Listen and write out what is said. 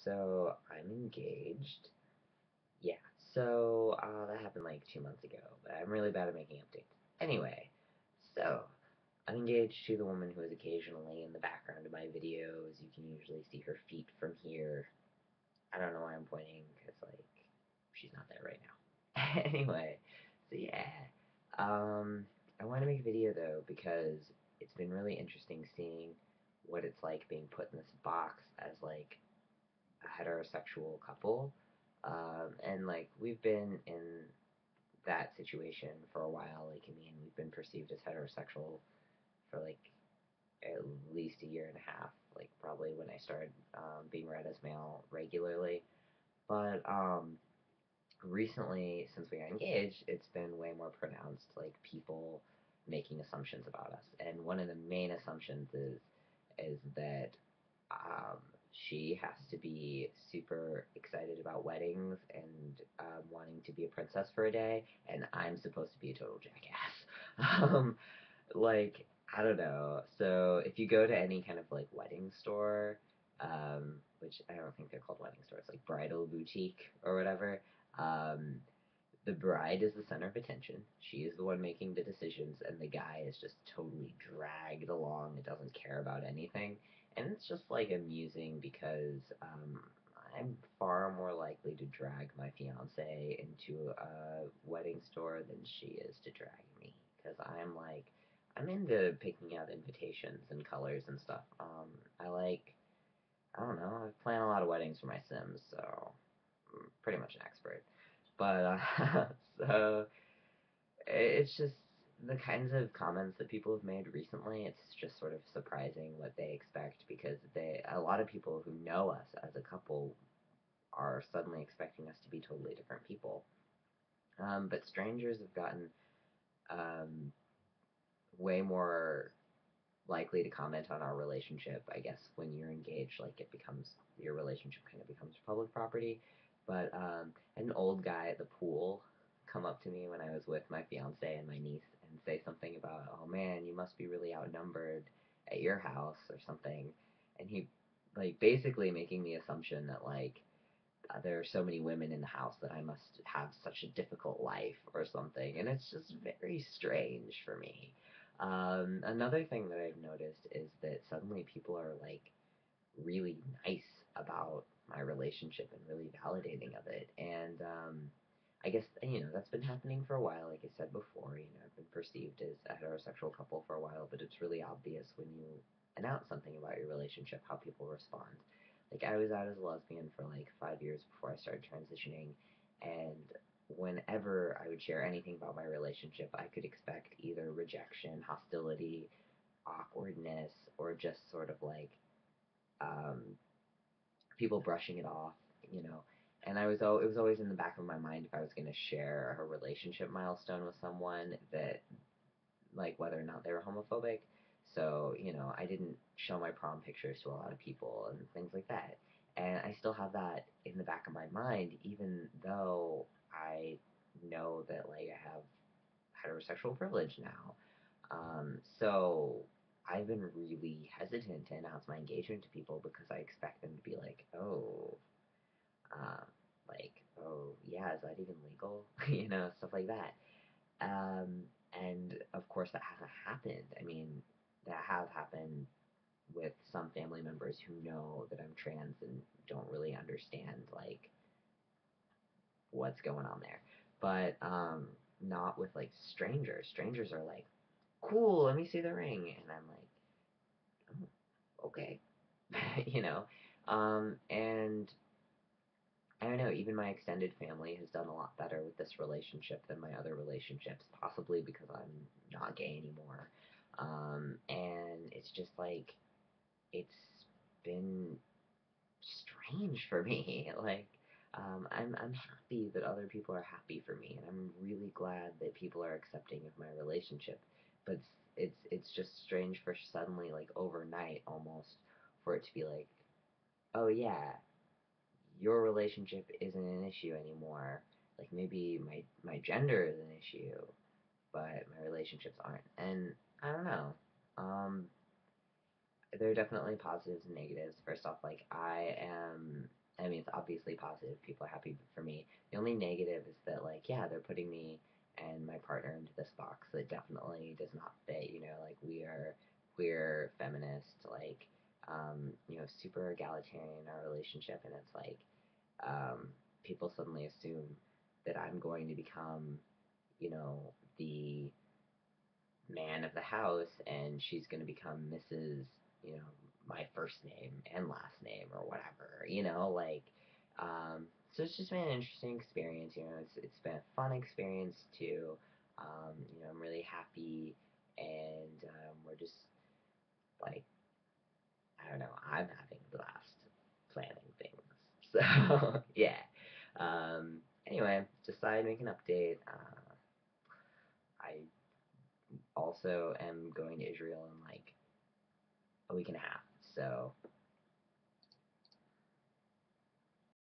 So I'm engaged. Yeah. So that happened like 2 months ago, but I'm really bad at making updates. Anyway, so I'm engaged to the woman who is occasionally in the background of my videos. You can usually see her feet from here. I don't know why I'm pointing, because like she's not there right now. Anyway, so yeah. Um, I want to make a video though because it's been really interesting seeing what it's like being put in this box as like a heterosexual couple. And like we've been in that situation for a while. Like, I mean, we've been perceived as heterosexual for like at least a year and a half. Like probably when I started being read as male regularly. But recently, since we got engaged, it's been way more pronounced. Like people making assumptions about us, and one of the main assumptions is that um, she has to be super excited about weddings and wanting to be a princess for a day, and I'm supposed to be a total jackass. Like, I don't know. So if you go to any kind of like wedding store, which I don't think they're called wedding stores, like bridal boutique or whatever, um, the bride is the center of attention. She is the one making the decisions, and the guy is just totally dragged along and doesn't care about anything. And it's just like amusing because I'm far more likely to drag my fiance into a wedding store than she is to drag me. Because I'm into picking out invitations and colors and stuff. I don't know, I plan a lot of weddings for my Sims, so I'm pretty much an expert. But so it's just the kinds of comments that people have made recently. It's just sort of surprising what they expect because a lot of people who know us as a couple are suddenly expecting us to be totally different people. But strangers have gotten um, way more likely to comment on our relationship. I guess when you're engaged, like it becomes your relationship kind of becomes public property. But I had an old guy at the pool come up to me when I was with my fiance and my niece and say something about, "Oh man, you must be really outnumbered at your house" or something, and he like basically making the assumption that like there are so many women in the house that I must have such a difficult life or something, and it's just very strange for me. Another thing that I've noticed is that suddenly people are like really nice about my relationship and really validating of it, and I guess that's been happening for a while. Like I said before, I've been perceived as a heterosexual couple for a while, but it's really obvious when you announce something about your relationship how people respond. Like I was out as a lesbian for like 5 years before I started transitioning, and whenever I would share anything about my relationship, I could expect either rejection, hostility, awkwardness, or just sort of like um, people brushing it off, you know. And it was always in the back of my mind if I was going to share a relationship milestone with someone that like whether or not they were homophobic. So, I didn't show my prom pictures to a lot of people and things like that. And I still have that in the back of my mind, even though I know that like I have heterosexual privilege now. So I've been really hesitant to announce my engagement to people because I expect them to be like, oh, uh, oh yeah, is that even legal? Stuff like that. Um, and of course, that hasn't happened. I mean, that have happened with some family members who know that I'm trans and don't really understand like what's going on there. But not with like strangers. Strangers are like, cool, let me see the ring, and I'm like, oh, okay, you know. And I don't know, even my extended family has done a lot better with this relationship than my other relationships, possibly because I'm not gay anymore. And it's just like, it's been strange for me. I'm happy that other people are happy for me, and I'm really glad that people are accepting of my relationship. But it's just strange for suddenly, like overnight almost, for it to be like, oh yeah, your relationship isn't an issue anymore. Like maybe my gender is an issue, but my relationships aren't. And I don't know. There are definitely positives and negatives. First off, like I am obviously positive. People are happy for me. The only negative is that, like, yeah, they're putting me and my partner into this box that definitely does not fit. You know, like, we are queer, feminist, like, super egalitarian in our relationship, and it's like, people suddenly assume that I'm going to become, the man of the house, and she's going to become Mrs. You know, my first name and last name or whatever. Like, so it's just been an interesting experience. It's been a fun experience too. I'm really happy, and we're just like, I don't know. I'm having a blast planning things. So yeah. Anyway, decided to make an update. I also am going to Israel in like a week and a half. So